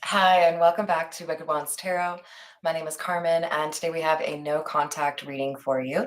Hi, and welcome back to Wicked Wands Tarot. My name is Carmen, and today we have a no contact reading for you.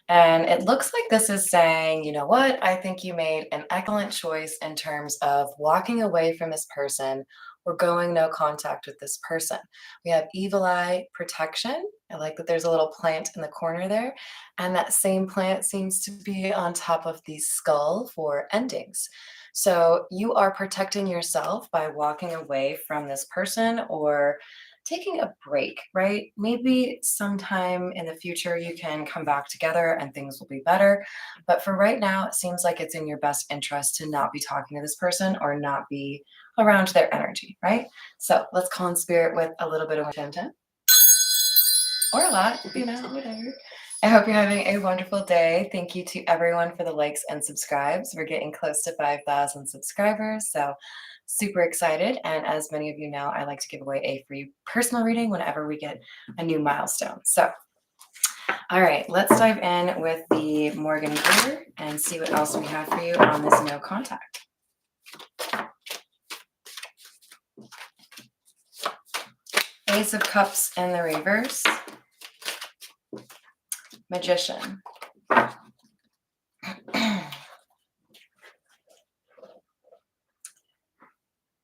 And it looks like this is saying, you know what? I think you made an excellent choice in terms of walking away from this person or going no contact with this person. We have evil eye protection. I like that there's a little plant in the corner there. And that same plant seems to be on top of the skull for endings. So you are protecting yourself by walking away from this person or taking a break, right? Maybe sometime in the future you can come back together and things will be better. But for right now, it seems like it's in your best interest to not be talking to this person or not be around their energy, right? So let's call in spirit with a little bit of attention or a lot, whatever. I hope you're having a wonderful day. Thank you to everyone for the likes and subscribes. We're getting close to 5,000 subscribers, so super excited. And as many of you know, I like to give away a free personal reading whenever we get a new milestone. So, all right, let's dive in with the Morgan Greer and see what else we have for you on this no contact. Ace of Cups in the reverse. Magician.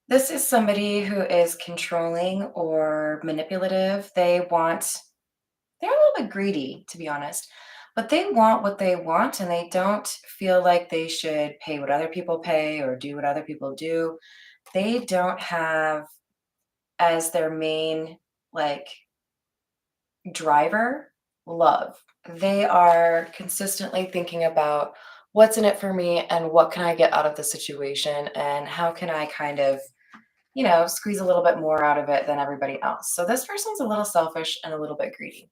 This is somebody who is controlling or manipulative. They're a little bit greedy, to be honest, but they want what they want and they don't feel like they should pay what other people pay or do what other people do. They don't have as their main, like, driver love. They are consistently thinking about what's in it for me and what can I get out of the situation and how can I kind of squeeze a little bit more out of it than everybody else. So this person's a little selfish and a little bit greedy.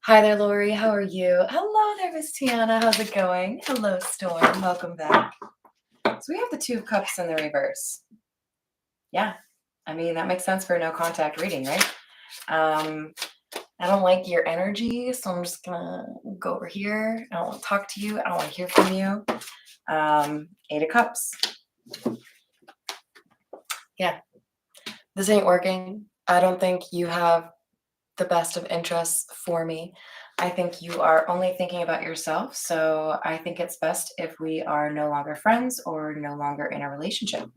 Hi there, Lori. How are you? Hello there, Miss Tiana. How's it going? Hello, Storm. Welcome back. So we have the Two of Cups in the reverse. Yeah, I mean, that makes sense for a no contact reading, right? I don't like your energy, so I'm just gonna go over here. I don't want to talk to you. I don't want to hear from you. Eight of Cups. Yeah, this ain't working. I don't think you have the best of interests for me. I think you are only thinking about yourself. So I think it's best if we are no longer friends or no longer in a relationship.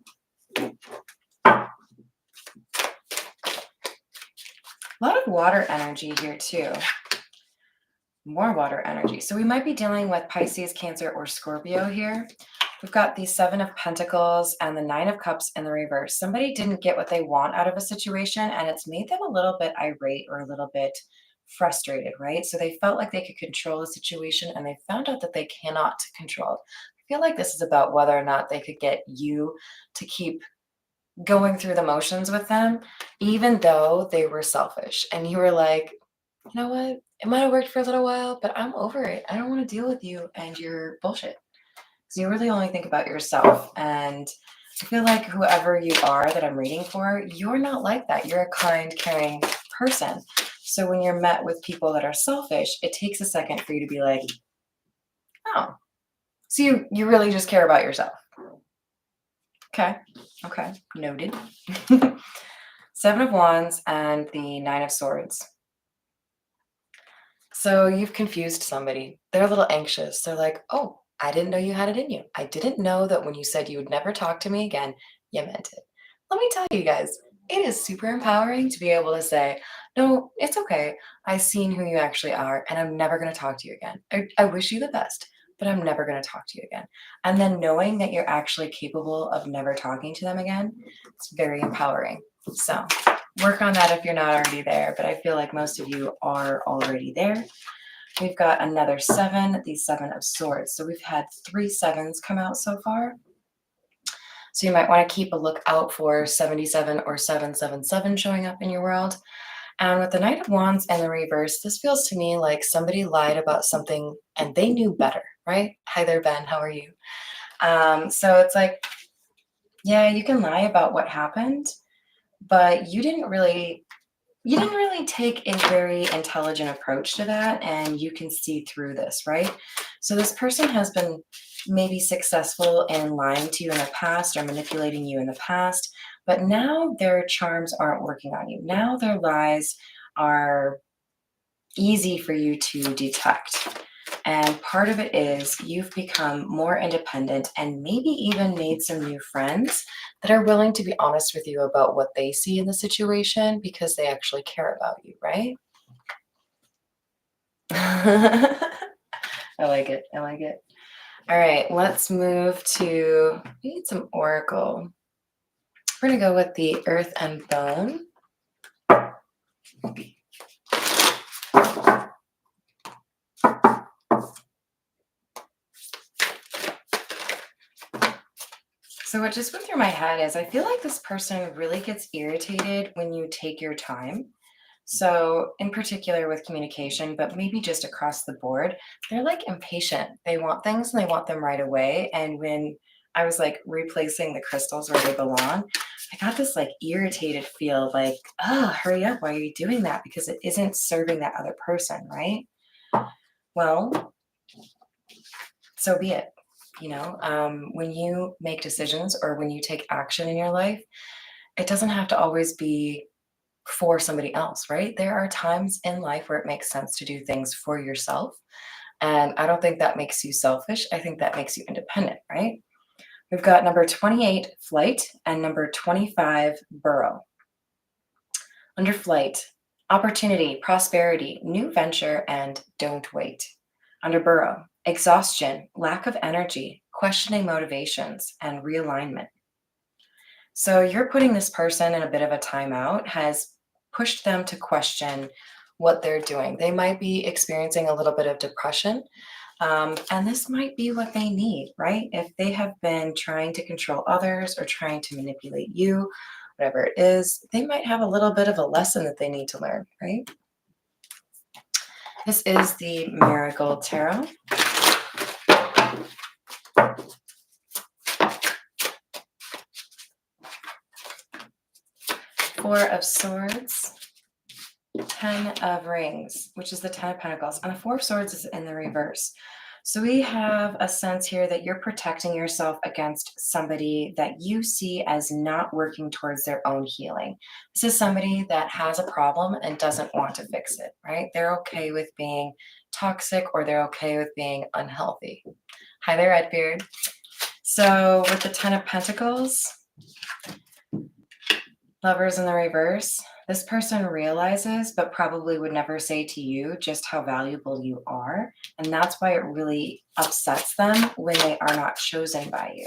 A lot of water energy here too. More water energy. So we might be dealing with Pisces, Cancer, or Scorpio here. We've got the Seven of Pentacles and the Nine of Cups in the reverse. Somebody didn't get what they want out of a situation and it's made them a little bit irate or a little bit frustrated, right? So they felt like they could control the situation and they found out that they cannot control it. I feel like this is about whether or not they could get you to keep going through the motions with them, even though they were selfish. And you were like, you know what? It might have worked for a little while, but I'm over it. I don't want to deal with you and your bullshit. So you really only think about yourself. And I feel like whoever you are that I'm reading for, you're not like that. You're a kind, caring person. So when you're met with people that are selfish, it takes a second for you to be like, oh, so you really just care about yourself. Okay. Okay. Noted. Seven of Wands and the Nine of Swords. So you've confused somebody. They're a little anxious. They're like, oh, I didn't know you had it in you. I didn't know that when you said you would never talk to me again, you meant it. Let me tell you guys, it is super empowering to be able to say, no, it's okay. I've seen who you actually are, and I'm never going to talk to you again. I wish you the best, but I'm never going to talk to you again. And then knowing that you're actually capable of never talking to them again, it's very empowering. So work on that if you're not already there, but I feel like most of you are already there. We've got another seven, the Seven of Swords. So we've had 3 sevens come out so far. So you might want to keep a lookout for 77 or 777 showing up in your world. And with the Knight of Wands and the reverse, this feels to me like somebody lied about something and they knew better, right? Hi there, Ben. How are you? So it's like, yeah, you can lie about what happened, but you didn't really take a very intelligent approach to that, and you can see through this, right? So this person has been maybe successful in lying to you in the past or manipulating you in the past, but now their charms aren't working on you. Now their lies are easy for you to detect. And part of it is you've become more independent and maybe even made some new friends that are willing to be honest with you about what they see in the situation because they actually care about you, right? I like it. I like it. All right, let's move to, we need some oracle. We're going to go with the earth and bone. So what just went through my head is I feel like this person really gets irritated when you take your time. So in particular with communication, but maybe just across the board, they're like impatient. They want things and they want them right away. And when I was like replacing the crystals where they belong, I got this like irritated feel like, oh, hurry up. Why are you doing that? Because it isn't serving that other person, right? Well, so be it. When you make decisions or when you take action in your life, it doesn't have to always be for somebody else, right? There are times in life where it makes sense to do things for yourself. And I don't think that makes you selfish. I think that makes you independent, right? We've got number 28, flight, and number 25, burrow. Under flight, opportunity, prosperity, new venture, and don't wait. Under burrow, exhaustion, lack of energy, questioning motivations, and realignment. So you're putting this person in a bit of a timeout, has pushed them to question what they're doing. They might be experiencing a little bit of depression, and this might be what they need, right? If they have been trying to control others or trying to manipulate you, whatever it is, they might have a little bit of a lesson that they need to learn, right? This is the Miracle Tarot. Four of Swords, 10 of Rings, which is the 10 of Pentacles, and the Four of Swords is in the reverse. So we have a sense here that you're protecting yourself against somebody that you see as not working towards their own healing. This is somebody that has a problem and doesn't want to fix it, right? They're okay with being toxic or they're okay with being unhealthy. Hi there, Redbeard. So with the 10 of Pentacles, Lovers in the reverse, this person realizes, but probably would never say to you just how valuable you are. And that's why it really upsets them when they are not chosen by you.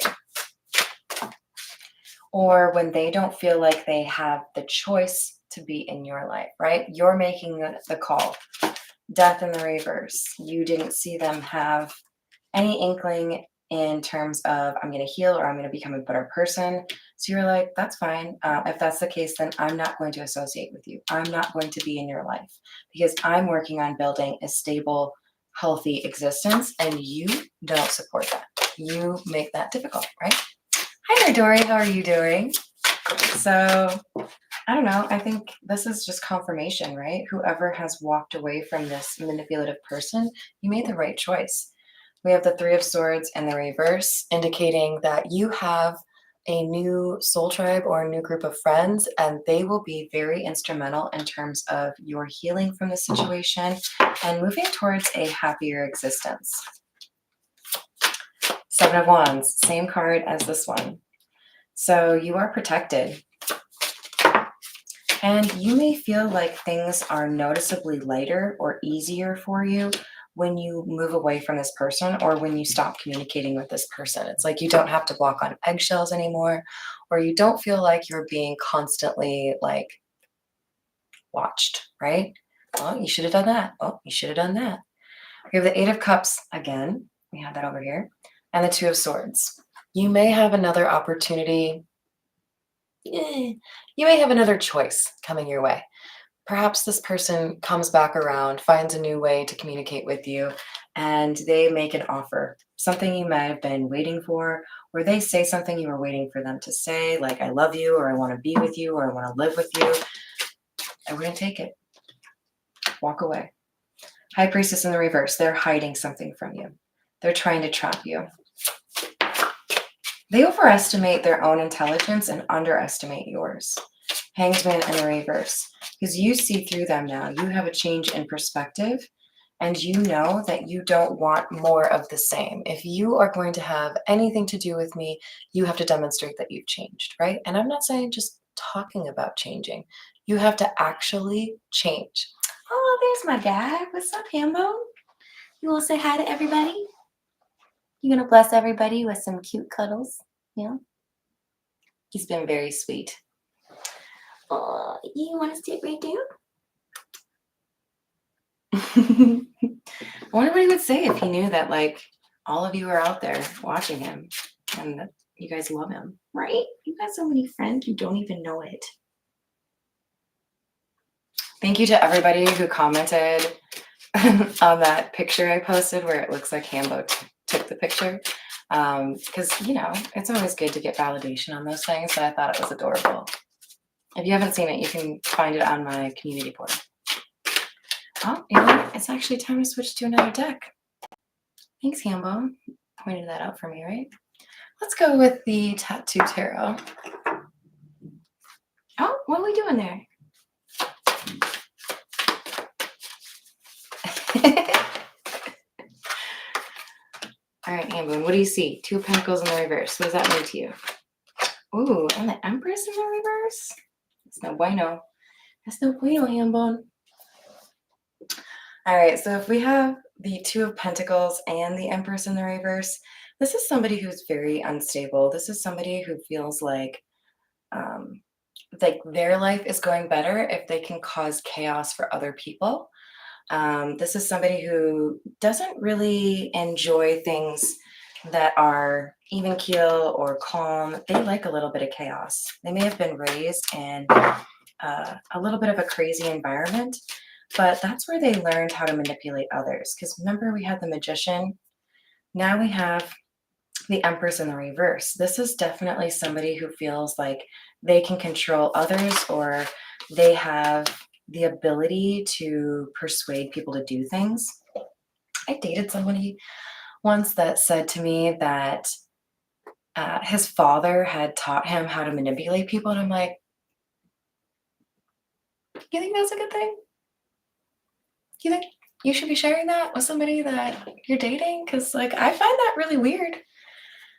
Or when they don't feel like they have the choice to be in your life, right? You're making the call. Death in the reverse. You didn't see them have any inkling in terms of I'm going to heal or I'm going to become a better person. So you're like, that's fine. If that's the case, then I'm not going to associate with you. I'm not going to be in your life because I'm working on building a stable, healthy existence and you don't support that. You make that difficult, right? Hi there, Dory. How are you doing? So I don't know. I think this is just confirmation, right? Whoever has walked away from this manipulative person, you made the right choice. We have the Three of Swords in the reverse, indicating that you have a new soul tribe or a new group of friends, and they will be very instrumental in terms of your healing from the situation and moving towards a happier existence. Seven of Wands, same card as this one. So you are protected. And you may feel like things are noticeably lighter or easier for you when you move away from this person or when you stop communicating with this person. It's like you don't have to walk on eggshells anymore, or you don't feel like you're being constantly like watched, right? Oh, you should have done that. Oh, you should have done that. We have the Eight of Cups again. We have that over here. And the Two of Swords. You may have another opportunity. You may have another choice coming your way. Perhaps this person comes back around, finds a new way to communicate with you, and they make an offer, something you might have been waiting for, or they say something you were waiting for them to say, like, I love you, or I want to be with you, or I want to live with you. I wouldn't take it. Walk away. High Priestess in the reverse. They're hiding something from you. They're trying to trap you. They overestimate their own intelligence and underestimate yours. Hangman in the reverse. Because you see through them now. You have a change in perspective, and you know that you don't want more of the same. If you are going to have anything to do with me, you have to demonstrate that you've changed, right? And I'm not saying just talking about changing. You have to actually change. Oh, there's my dad. What's up, Hambo? You want to say hi to everybody? You gonna bless everybody with some cute cuddles? Yeah. He's been very sweet. Oh, you want to sit right there? I wonder what he would say if he knew that, like, all of you are out there watching him and that you guys love him, right? You got so many friends you don't even know it. Thank you to everybody who commented on that picture I posted where it looks like Hambo took the picture. Because, it's always good to get validation on those things, but I thought it was adorable. If you haven't seen it, you can find it on my community board. Oh, it's actually time to switch to another deck. Thanks, Hambo. Pointed that out for me, right? Let's go with the Tattoo Tarot. Oh, what are we doing there? All right, Hambo, what do you see? Two of Pentacles in the reverse. What does that mean to you? Ooh, and the Empress in the reverse? That's no bueno. That's no bueno, Hambo. All right, so if we have the Two of Pentacles and the Empress in the reverse, this is somebody who's very unstable. This is somebody who feels like their life is going better if they can cause chaos for other people. This is somebody who doesn't really enjoy things that are even keel or calm. They like a little bit of chaos. They may have been raised in a little bit of a crazy environment, but that's where they learned how to manipulate others. Because remember, we had the Magician. Now we have the Empress in the reverse. This is definitely somebody who feels like they can control others, or they have the ability to persuade people to do things. I dated somebody once that said to me that his father had taught him how to manipulate people. And I'm like, you think that's a good thing? You think you should be sharing that with somebody that you're dating? Because, I find that really weird.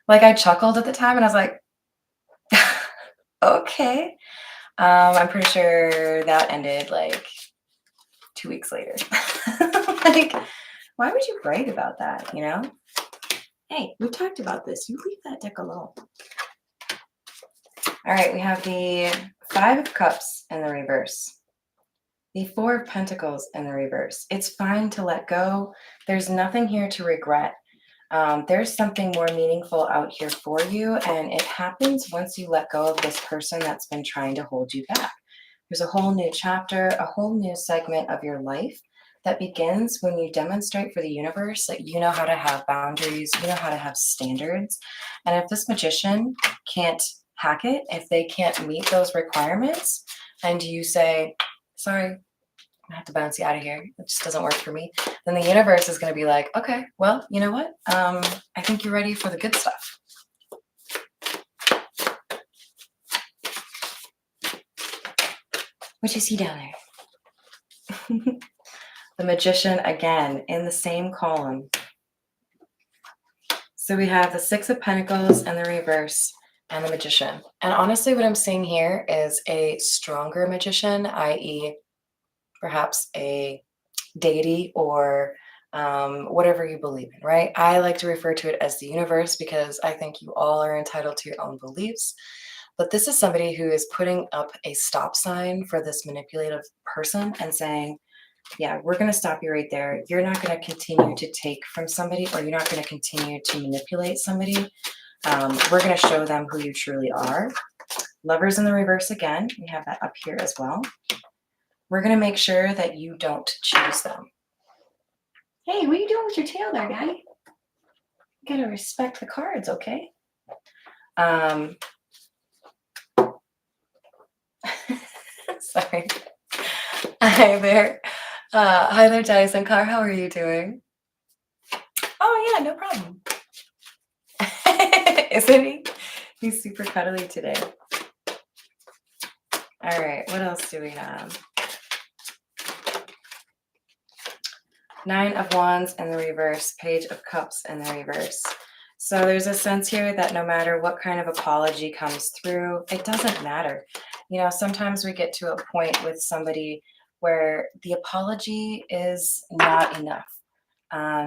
I chuckled at the time and I was like, okay. I'm pretty sure that ended 2 weeks later. Why would you brag about that, Hey, we talked about this. You leave that deck alone. All right, we have the Five of Cups in the reverse. The Four of Pentacles in the reverse. It's fine to let go. There's nothing here to regret. There's something more meaningful out here for you, and it happens once you let go of this person that's been trying to hold you back. There's a whole new chapter, a whole new segment of your life that begins when you demonstrate for the universe that you know how to have boundaries, you know how to have standards. And if this Magician can't hack it, if they can't meet those requirements, and you say, sorry, I have to bounce you out of here, it just doesn't work for me, then the universe is going to be like, okay, well, you know what? I think you're ready for the good stuff. What you see down there? The Magician again in the same column. So we have the Six of Pentacles and the reverse and the Magician. And honestly, what I'm seeing here is a stronger Magician, i.e. perhaps a deity or whatever you believe in, right? I like to refer to it as the universe because I think you all are entitled to your own beliefs. But this is somebody who is putting up a stop sign for this manipulative person and saying, yeah, we're going to stop you right there. You're not going to continue to take from somebody, or you're not going to continue to manipulate somebody. We're going to show them who you truly are. Lovers in the reverse again. We have that up here as well. We're going to make sure that you don't choose them. Hey, what are you doing with your tail there, guy? You got to respect the cards, okay? Sorry. Hi there. Hi there, Dyson Car. How are you doing? Oh, yeah, no problem. Isn't he? He's super cuddly today. All right, what else do we have? Nine of Wands in the reverse, Page of Cups in the reverse. So there's a sense here that no matter what kind of apology comes through, it doesn't matter. You know, sometimes we get to a point with somebody where the apology is not enough.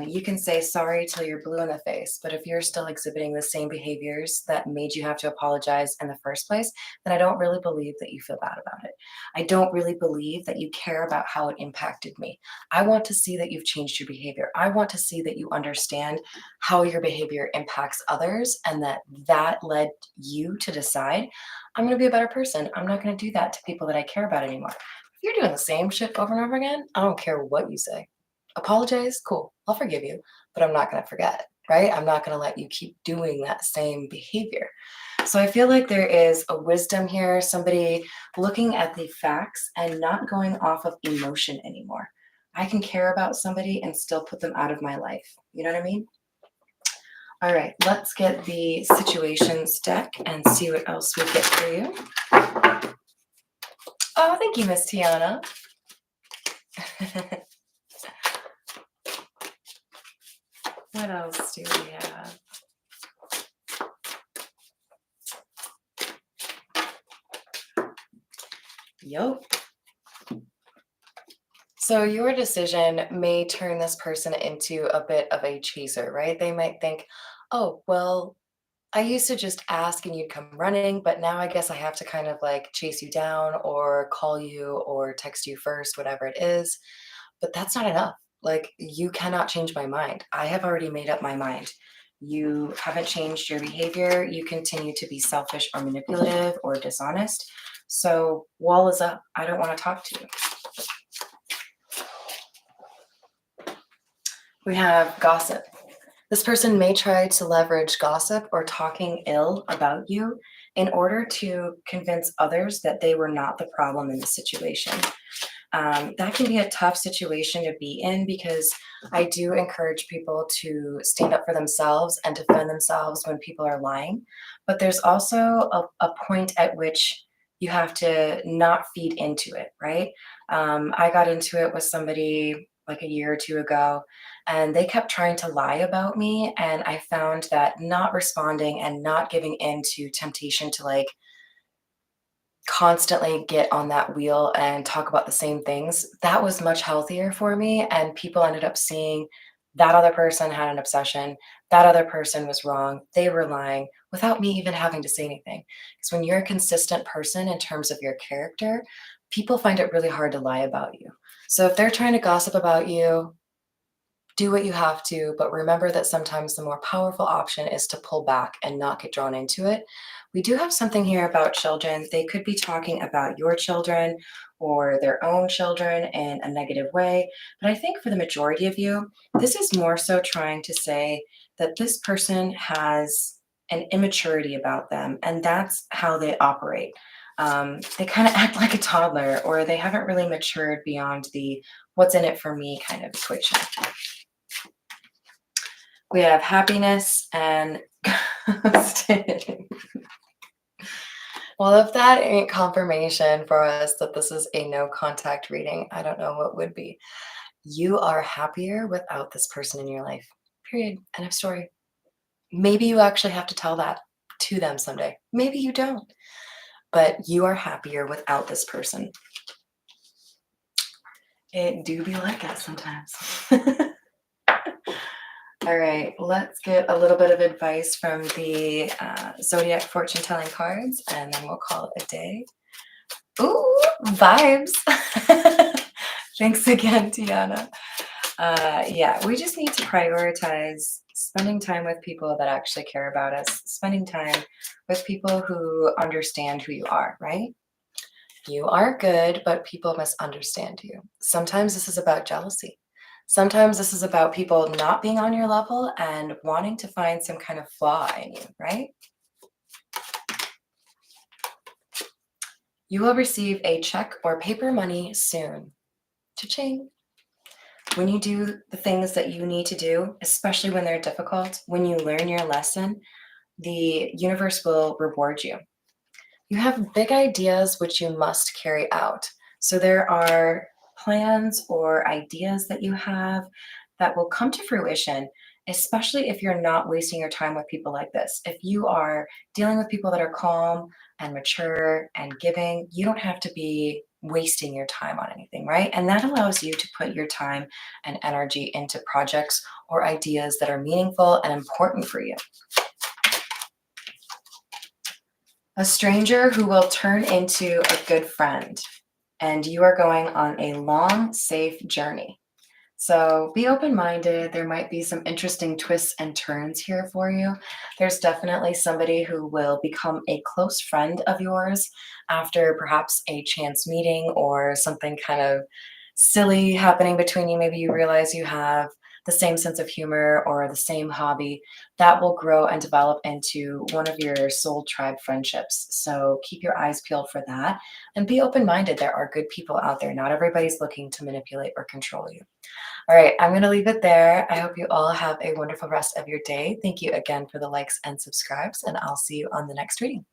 You can say sorry till you're blue in the face, but if you're still exhibiting the same behaviors that made you have to apologize in the first place, then I don't really believe that you feel bad about it. I don't really believe that you care about how it impacted me. I want to see that you've changed your behavior. I want to see that you understand how your behavior impacts others and that led you to decide, I'm going to be a better person. I'm not going to do that to people that I care about anymore. If you're doing the same shit over and over again, I don't care what you say. Apologize, cool, I'll forgive you, but I'm not going to forget, right? I'm not going to let you keep doing that same behavior. So I feel like there is a wisdom here, somebody looking at the facts and not going off of emotion anymore. I can care about somebody and still put them out of my life. You know what I mean? All right, let's get the situations deck and see what else we get for you. Oh, thank you, Miss Tiana. What else do we have? Yup. So your decision may turn this person into a bit of a chaser, right? They might think, oh, well, I used to just ask and you'd come running, but now I guess I have to kind of like chase you down or call you or text you first, whatever it is. But that's not enough. Like, you cannot change my mind. I have already made up my mind. You haven't changed your behavior. You continue to be selfish or manipulative or dishonest. So, wall is up. I don't want to talk to you. We have gossip. This person may try to leverage gossip or talking ill about you in order to convince others that they were not the problem in the situation. That can be a tough situation to be in because I do encourage people to stand up for themselves and defend themselves when people are lying. But there's also a point at which you have to not feed into it, right? I got into it with somebody like a year or two ago, and they kept trying to lie about me. And I found that not responding and not giving in to temptation to like constantly get on that wheel and talk about the same things, that was much healthier for me. And people ended up seeing that other person had an obsession, that other person was wrong, they were lying without me even having to say anything. Because when you're a consistent person in terms of your character, people find it really hard to lie about you. So if they're trying to gossip about you, do what you have to, but remember that sometimes the more powerful option is to pull back and not get drawn into it. We do have something here about children. They could be talking about your children or their own children in a negative way. But I think for the majority of you, this is more so trying to say that this person has an immaturity about them, and that's how they operate. They kind of act like a toddler, or they haven't really matured beyond the what's in it for me kind of equation. We have happiness and ghosting. Well, if that ain't confirmation for us that this is a no contact reading, I don't know what would be. You are happier without this person in your life. Period. End of story. Maybe you actually have to tell that to them someday. Maybe you don't. But you are happier without this person. It do be like that sometimes. All right, let's get a little bit of advice from the Zodiac fortune telling cards, and then we'll call it a day. Ooh, vibes. Thanks again, Tiana. Yeah, we just need to prioritize spending time with people that actually care about us, spending time with people who understand who you are, right? You are good, but people misunderstand you. Sometimes this is about jealousy. Sometimes this is about people not being on your level and wanting to find some kind of flaw in you, right? You will receive a check or paper money soon. Cha-ching. When you do the things that you need to do, especially when they're difficult, when you learn your lesson, the universe will reward you. You have big ideas which you must carry out. So there are plans or ideas that you have that will come to fruition, especially if you're not wasting your time with people like this. If you are dealing with people that are calm and mature and giving, you don't have to be wasting your time on anything, right? And that allows you to put your time and energy into projects or ideas that are meaningful and important for you. A stranger who will turn into a good friend, and you are going on a long, safe journey. So be open minded. There might be some interesting twists and turns here for you. There's definitely somebody who will become a close friend of yours after perhaps a chance meeting or something kind of silly happening between you. Maybe you realize you have the same sense of humor or the same hobby that will grow and develop into one of your soul tribe friendships. So keep your eyes peeled for that and be open minded. There are good people out there. Not everybody's looking to manipulate or control you. All right, I'm going to leave it there. I hope you all have a wonderful rest of your day. Thank you again for the likes and subscribes, and I'll see you on the next reading.